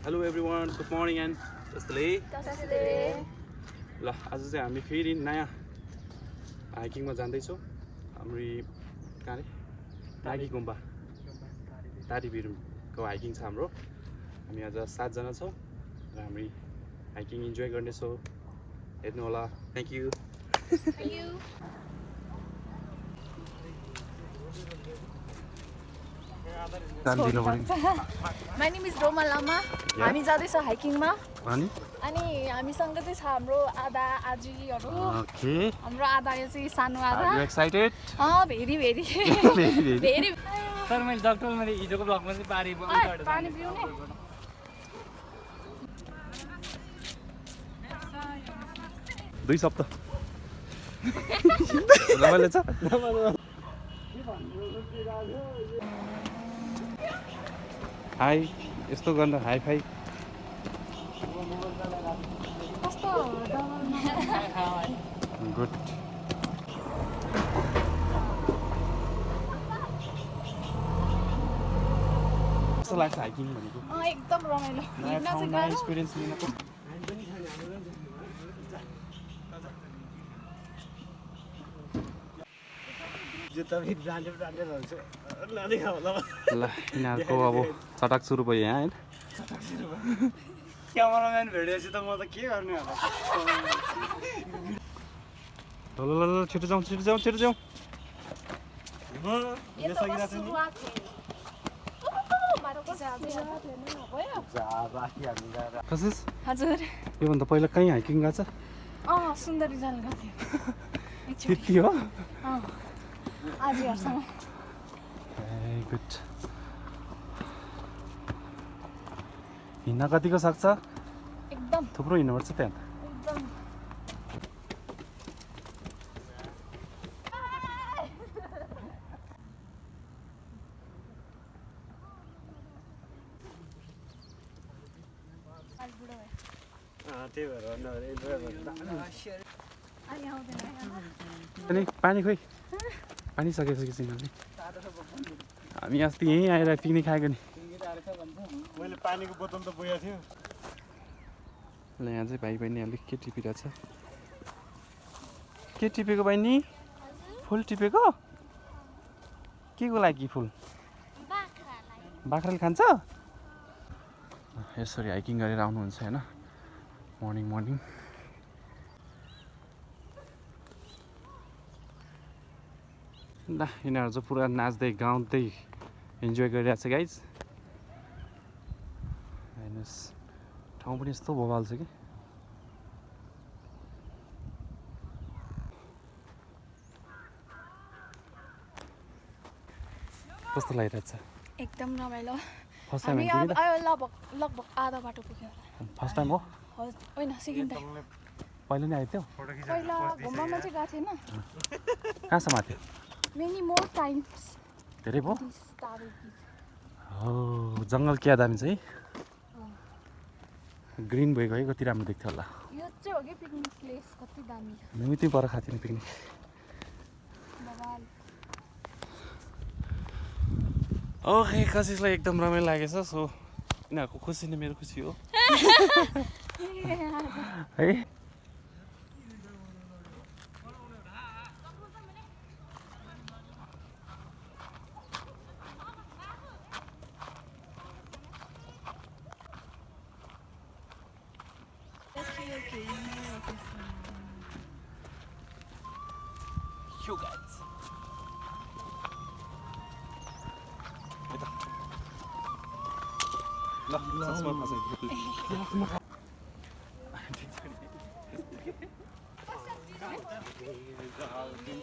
Hello everyone, good morning and जस्तै ल आज चाहिँ हामी फेरि नयाँ हाइकिङमा जाँदैछौँ। हाम्रो कहाँ रे नागी गुम्बा तारीभिरको हाइकिङ छ हाम्रो। हामी आज 7 जना छौँ र हामी हाइकिङ इन्जोय गर्नेछौँ। हेर्नु होला। Thank you. My name is Roma Lama. हामी जाँदैछौँ हाइकिङमा अनि हामीसँग चाहिँ छ हाम्रो आधा आजीहरू। ओके, हाम्रो आधा यो चाहिँ सानो आधा। Are you excited? Very very very. Sir मैले डक्टर मैले हिजोको ब्लगमा चाहिँ पानी पिउने दुई सप्ताह रमाइलो छ। हाई यस्तो गर्न हाई फाई गुड। कस्तो लाग्छ हाइकिङ भनेको? एकदम रमाइलो। नयाँ ठाउँ, नयाँ एक्सपिरियन्स लिनको। ल यिनीहरूको अब चटाक सुरु भयो यहाँ होइन। क्यामेराम्यान भेटेपछि त म त के गर्ने होला। ल ल ल छिटो जाउँ छिटो जाउँ छिटो जाउँ। कशिश, हजुर योभन्दा पहिला कहीँ हाइकिङ गएको छ? सुन्दरी जान गएको थियो त्यति हो? आजीहरूसँग। गुड। हिँड्न कतिको सक्छ? एकदम थुप्रो हिँड्नुपर्छ त्यहाँ। एकदम त्यही भएर अनि पानी खोइ, पानी सकेपछि तिमीहरूले? हामी अस्ति यहीँ आएर पिकनिक खाएको नि। मैले पानीको बोतल त बोकेको थियो। ल यहाँ चाहिँ भाइ बहिनी अलिक के टिपिरहेछ? के टिपेको बहिनी? फुल टिपेको? के को लागि फुल? बाख्राले खान्छ? यसरी हाइकिङ गरेर आउनुहुन्छ होइन मर्निङ मर्निङ। ल यिनीहरू चाहिँ पुरा नाच्दै गाउँदै इन्जोय गरिरहेको छ गाइज। हेर्नुहोस् ठाउँ पनि यस्तो बवाल छ कि। कस्तो लागिरहेछ? एकदम रमाइलो। फर्स्ट टाइम हामी हाइकिङ? लगभग आधा बाटो पुग्यो होला। फर्स्ट टाइम हो? होइन सेकेन्ड टाइम। पहिला नै आएको थियो? पहिला घुम्बामा चाहिँ गएको थिएन। कहाँसम्म थियो? Many more times. धेरै भयो? दिस तारेभिर। हो जङ्गल क्या दामी छ है। ग्रिन भएको है कति राम्रो देख्थ्यो होला। यो चाहिँ हो कि पिकनिक प्लेस कति दामी छ। हामी त्यहीँ पर खाएको थियौँ पिकनिक। ओके कशिशलाई एकदम रमाइलो लागेछ। सो यिनीहरूको खुसी नै मेरो खुसी हो है।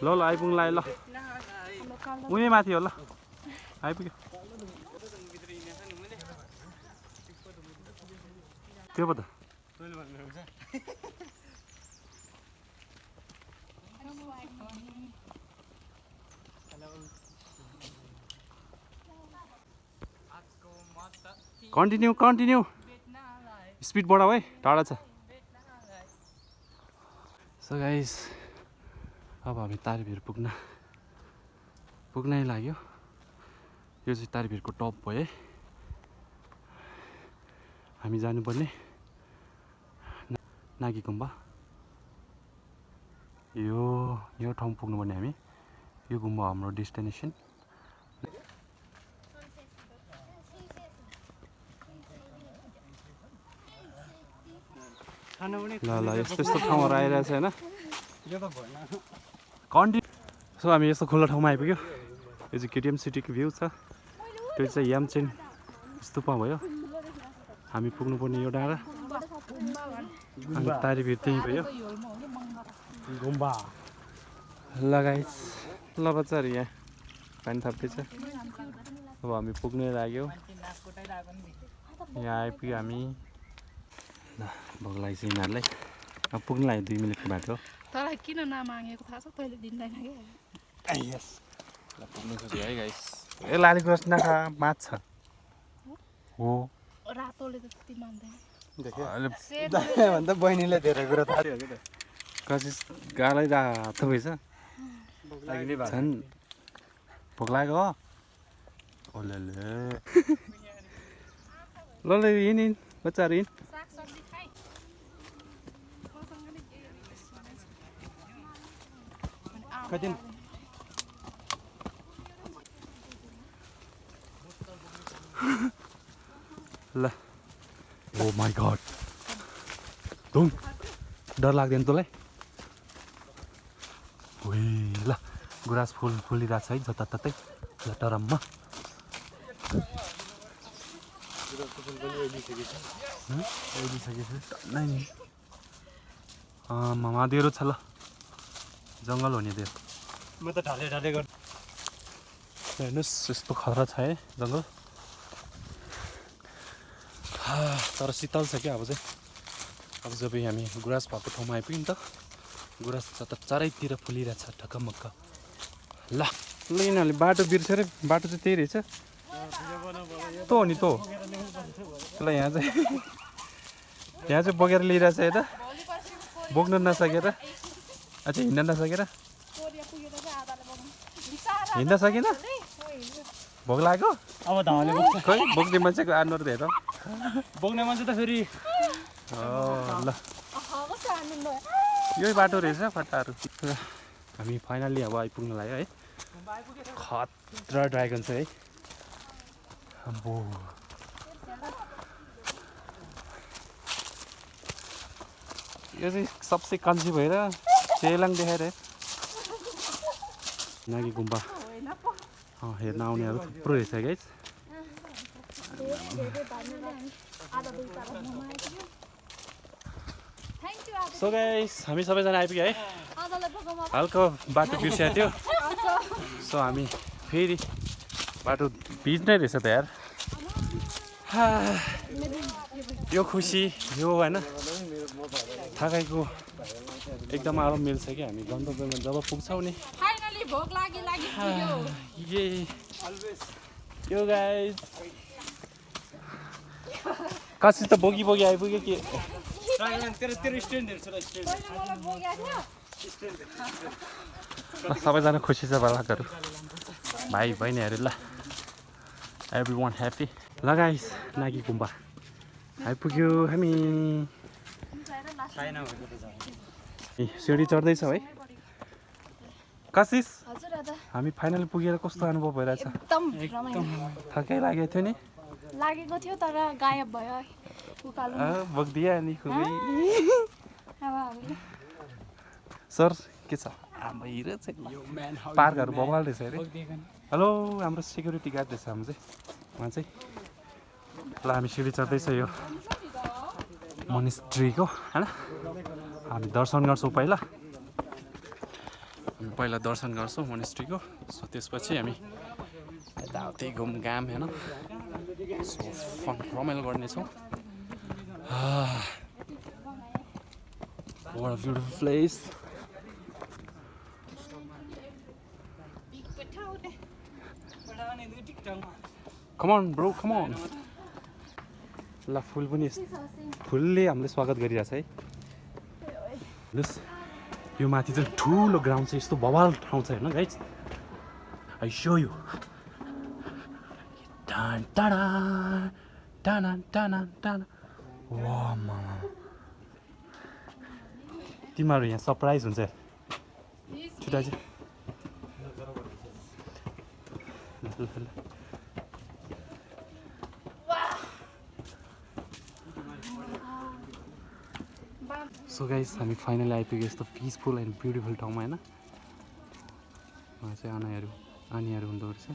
ल ल आइपुग्नुलाई ल उही माथि हो ल आइपुग्यो। त्यो पो त कन्टिन्यू कन्टिन्यू स्पिड बढाऊ है, टाढा छ। सो गाइस अब हामी तारेभिर पुग्नै लाग्यो। यो चाहिँ तारेभिरको टप भयो है। हामी जानुपर्ने नागी गुम्बा। यो ठाउँ पुग्नुपर्ने हामी। यो गुम्बा हाम्रो डेस्टिनेसन। ल ल यस्तो यस्तो ठाउँहरू आइरहेछ होइन सो हामी यस्तो खुल्ला ठाउँमा आइपुग्यो। यो चाहिँ केटिएम सिटीको भ्यू छ। त्यो चाहिँ यामचेन स्तूपा भयो। हामी पुग्नुपर्ने यो डाँडा अनि तारिभिर त्यहीँ भयो। गुम्बा ल गाइस ल बच्चाहरू यहाँ पानी थाप्दैछ। अब हामी पुग्नै लाग्यो। यहाँ आइपुग्यो हामी। ल भोक लागेको छ यिनीहरूलाई। अब पुग्नु लाग्यो 2 मिनटको बाटो। तँलाई किन नमागेको थाहा छ तैँले दिँदैन कि यस ल पुग्नु सक्यो है गाइस। ए लालीगुराँस नखा माछ छ हो रातोले त त्यति मान्दैन भन्दा बहिनीले धेरै कुरा थाहा थियो कि कसिस गालै रातो भएछ झन् भोक लाग्यो हो ओले ल ल हिँड बच्चाहरू हिँड। सागसब्जी खाइ कति ल ओ माई गड धुम डर लाग्दैन तँलाई? ल गुराँस फुल फुलिरहेको छ है जताततै लटरम्म। नै नि मादेरो छ ल जङ्गल हो नि त्यो। म त ढाले ढाले गर् हेर्नुहोस् यस्तो खतरा छ है जङ्गल। तर शीतल छ क्या अब चाहिँ। अब जब हामी गुराँस भएको ठाउँमा आइपुग्यो नि त गुराँस जता चारैतिर फुलिरहेछ ढकमक्क। ल ल यिनीहरूले बाटो बिर्सेर बाटो चाहिँ त्यही रहेछ तँ हो नि तँ ल यहाँ चाहिँ बोकेर लिइरहेछ यता बोक्न नसकेर अच्छा हिँड्न नसकेर हिँड्न सकेन भोक लाग्यो अब धाउले बोक्छ खै बोक्ने मान्छेको अनुहार हेर बोक्ने मान्छे त फेरि ल यही बाटो रहेछ फटाहरू। हामी फाइनल्ली अब आइपुग्न लाग्यो है। खतरा ड्रागन छ है अम्बो। यो चाहिँ सबसे कन्सी भएर चेलाङ देखाएर नागी गुम्बा हेर्न आउनेहरू थुप्रो रहेछ गाइस। सो गाइस हामी सबैजना आइपुग्यो है। हल्का बाटो बिर्सिएको थियो सो हामी फेरि बाटो बिर्नै रहेछ त यार। यो खुसी यो होइन थकाइको एकदम आराम मिल्छ कि हामी गन्तव्यमा जब पुग्छौँ नि यो गाइस कति त बोगी बोगी आइपुग्यो कि सबैजना खुसी छ बालकहरू भाइ बहिनीहरू। ल एभ्री वान ह्याप्पी। ल गाइस नागी गुम्बा आइपुग्यो हामी। सिँढी चढ्दैछौँ है कशिश हामी फाइनली पुगेर कस्तो अनुभव भइरहेछ? एकदम रमाइलो थकै लागेको थियो नि लागेको थियो तर गायब भयो उकालो बग्दियो अनि खुबै अब हामीले सर के छ हिरो चाहिँ पार्कहरू बवाल रहेछ अरे। हेलो हाम्रो सेक्युरिटी गार्ड रहेछ हाम्रो चाहिँ उहाँ चाहिँ। ल हामी सिँढी चढ्दैछ यो मोनेस्ट्रीको होइन। हामी दर्शन गर्छौँ पहिला दर्शन गर्छौँ मोनेस्ट्रीको। सो त्यसपछि हामी यताउति घुमघाम होइन सो फन रमाइलो गर्नेछौँ। What a beautiful place. Come on bro, come on. ल फुल पनि फुलले हामीले स्वागत गरिरहेछ है। हेर्नुहोस् यो माथि चाहिँ ठुलो ग्राउन्ड छ यस्तो बवाल ठाउँ छ होइन गाइस। I show you. टान टाडा टाना टाना टाना वाह मामा तिमीहरू यहाँ सरप्राइज हुन्छ छिटो आइज सो गाइस हामी फाइनली आइपुग्यो यस्तो पिसफुल एन्ड ब्युटिफुल ठाउँमा होइन उहाँ चाहिँ आनीहरू हुँदो रहेछ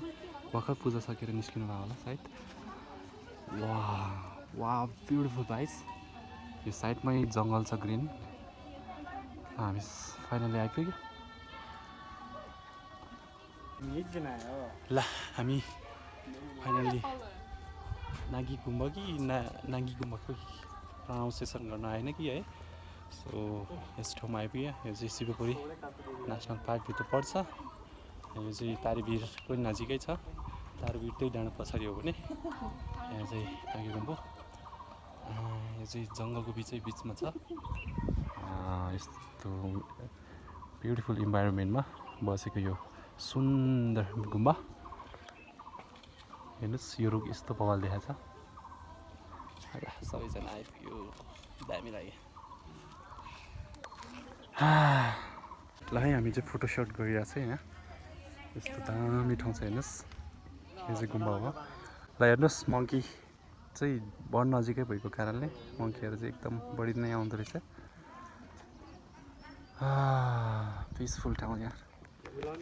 भर्खर पूजा सकेर निस्किनु भयो होला सायद वाह ब्युटिफुल भाइस यो साइडमै जङ्गल छ ग्रिन हामी फाइनली आइपुग्यो ल हामी फाइनली नागी गुम्बा कि नागी गुम्बाको प्रनाउन्सिएसन गर्न आएन कि है सो यस ठाउँमा आइपुग्यो यो चाहिँ शिवपुरी नेसनल पार्कभित्र पर्छ यो चाहिँ तारेभिरको नजिकै छ तारेभिर त्यही डाँडा पछाडि हो भने यहाँ चाहिँ नागी गुम्बा यो चाहिँ जङ्गलको बिचमा छ यस्तो ब्युटिफुल इन्भाइरोमेन्टमा बसेको यो सुन्दर गुम्बा हेर्नुहोस् यो रुख यस्तो बवाल देखाएको छ सबैजना आइपुग्यो दामी लाग्यो ल है हामी चाहिँ फोटो सुट गरिरहेको छ यहाँ यस्तो दामी ठाउँ छ हेर्नुहोस् यो चाहिँ गुम्बा हो ल हेर्नुहोस् मङ्की चाहिँ वन नजिकै भएको कारणले मङ्कीहरू चाहिँ एकदम बढी नै आउँदो रहेछ पिसफुल ठाउँ यहाँ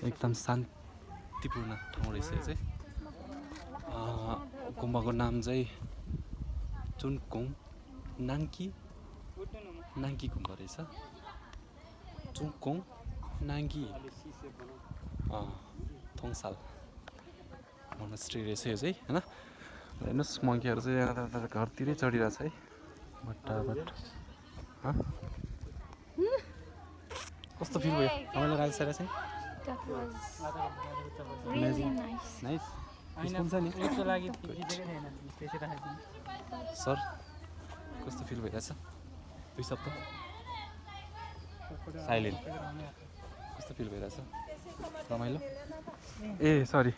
एकदम शान्तिपूर्ण ठाउँ रहेछ यो चाहिँ गुम्बाको नाम चाहिँ चुनकोङ नाङ्की गुम्बा रहेछ चुङकोङ नाङ्गी थोङसाल मोनास्ट्री रहेछ यो चाहिँ होइन हेर्नुहोस् मङ्कीहरू चाहिँ यहाँ घरतिरै चढिरहेछ है भट्टाभट कस्तो फिल भयो तपाईँलाई राजा सारा चाहिँ नाइस सर कस्तो फिल भइरहेछ 2 सप्ताह साइलेन्ट कस्तो फिल भइरहेछ रमाइलो ए सरी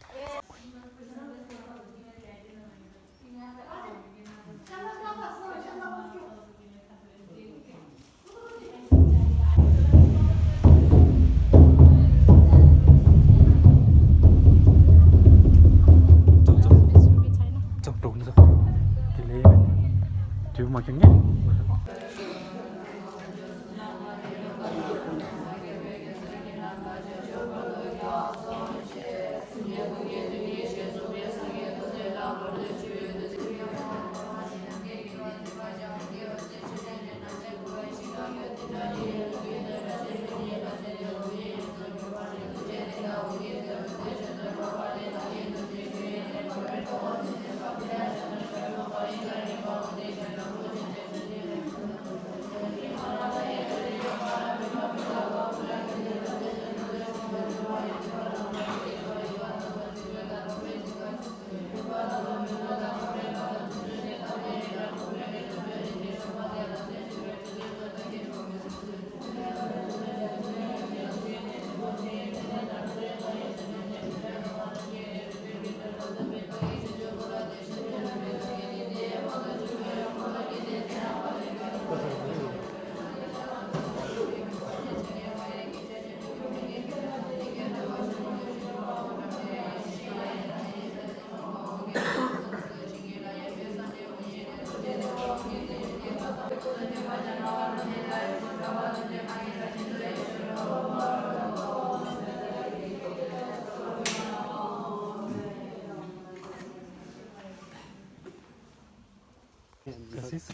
makinnya.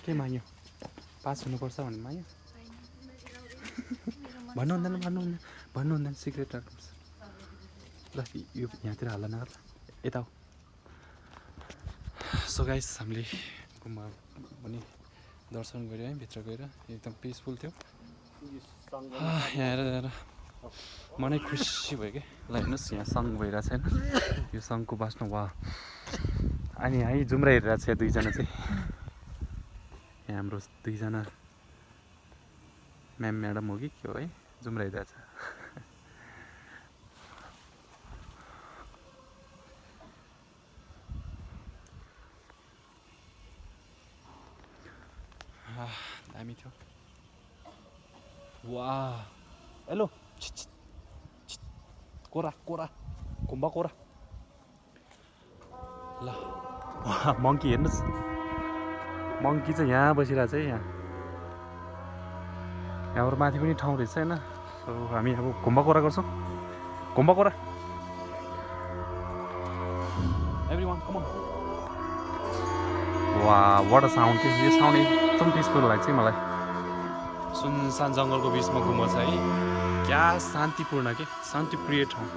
के माग्यो पास हुनुपर्छ भन्ने माग्यो भन्नु हुँदैन सिक्रेट राख्नुपर्छ ल यो यहाँतिर हाल्न नगर यता हो सो गाइस हामीले गुम्बा पनि दर्शन गऱ्यो है भित्र गएर एकदम पिसफुल थियो यहाँ हेरेर मनै खुसी भयो कि ल हेर्नुहोस् यहाँ सङ्ग भइरहेको छैन यो सङ्गको बाँच्नु वा अनि है जुम्रा हेरिरहेको छ दुईजना चाहिँ यहाँ हाम्रो दुईजना म्याडम हो कि के हो है जुम्रा हेरिरहेको छ दामी थियो वा हेलो कोरा कोरा गुम्बा कोरा ल मङ्की हेर्नुहोस् मङ्की चाहिँ यहाँ बसिरहेको छ है यहाँबाट माथि पनि ठाउँ रहेछ होइन सो हामी अब गुम्बा कोरा गर्छौँ गुम्बा कोरा एभ्रिवान कम अन वा वाट अ साउन्ड के यो साउन्ड एकदम पिसफुल लाग्छ है मलाई सुनसान जङ्गलको बिचमा गुम्बा छ है क्या शान्तिपूर्ण के शान्तिप्रिय ठाउँ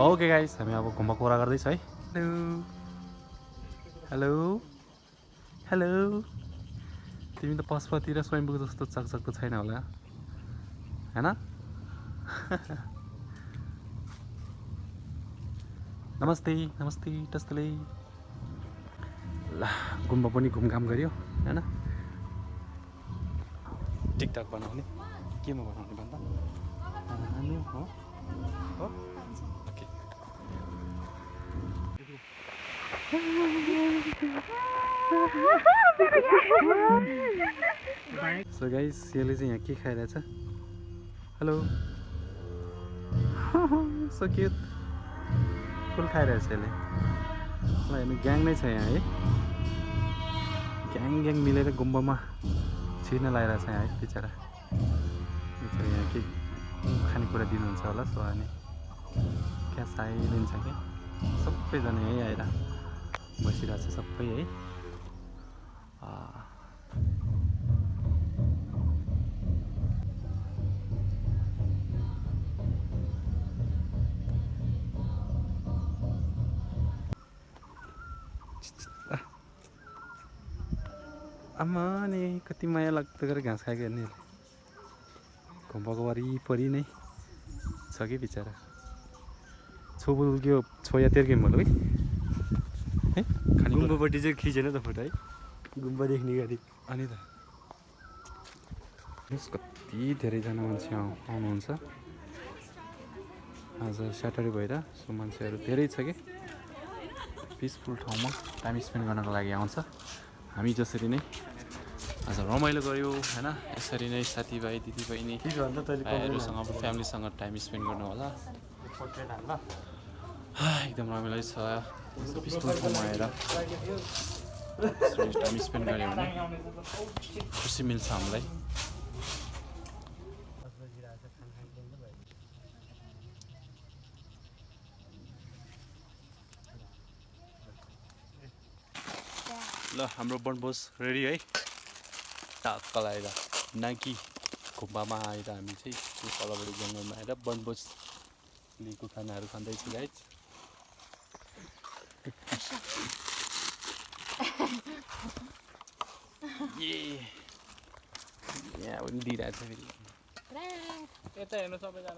ओके गाइस हामी अब गुम्बा कोरा गर्दैछ है हेलो हेलो तिमी त पशुपति र स्वयम्भू जस्तो चकचकको छैन होला हैन नमस्ते नमस्ते टस्तले ल गुम्बा पनि घुमघाम गऱ्यो हैन टिकटक बनाउने केमा बनाउने भन्दा हो हो ओके सो गाइस यसले चाहिँ यहाँ के खाइरहेछ हेलो सो क्युट फुल खाइरहेछ यसले ल हेर्नु ग्याङ नै छ यहाँ है ग्याङ ग्याङ मिलेर गुम्बामा छिर्न लगाइरहेछ यहाँ है बिचरा यहाँ के खानेकुरा दिनुहुन्छ होला सो अनि क्या साइलेन्ट छ कि सबैजना यहीँ आएर बसिरहेछ सबै है आमा नि कति माया लाग्दो गरेर घाँस खाएको हेर्ने घुम्बाको वरिपरि नै छ कि बिचरा छोबुल त्यो छोया तेर्के भयो है गुम्बापट्टि चाहिँ खिचेन त फोटो है गुम्बा देख्ने गरी अनि त कति धेरैजना मान्छे आउनुहुन्छ आज स्याटरडे भएर सो मान्छेहरू धेरै छ कि पिसफुल ठाउँमा टाइम स्पेन्ड गर्नको लागि आउँछ हामी जसरी नै आज रमाइलो गऱ्यो होइन यसरी नै साथीभाइ दिदीबहिनी भाइहरूसँग फ्यामिलीसँग टाइम स्पेन्ड गर्नु होला एकदम रमाइलो छ पिसफुल ठाउँमा आएर टाइम स्पेन्ड गऱ्यो भने खुसी मिल्छ हामीलाई ल हाम्रो बनभोज रेडी है टक्क लगाएर नाकी गुम्बामा आएर हामी चाहिँ तलबडी जङ्गलमा आएर बनभोज लिएको खानाहरू खाँदैछु गाइज यहाँ पनि दिइरहेको छ फेरि यता हेर्नु सबैजना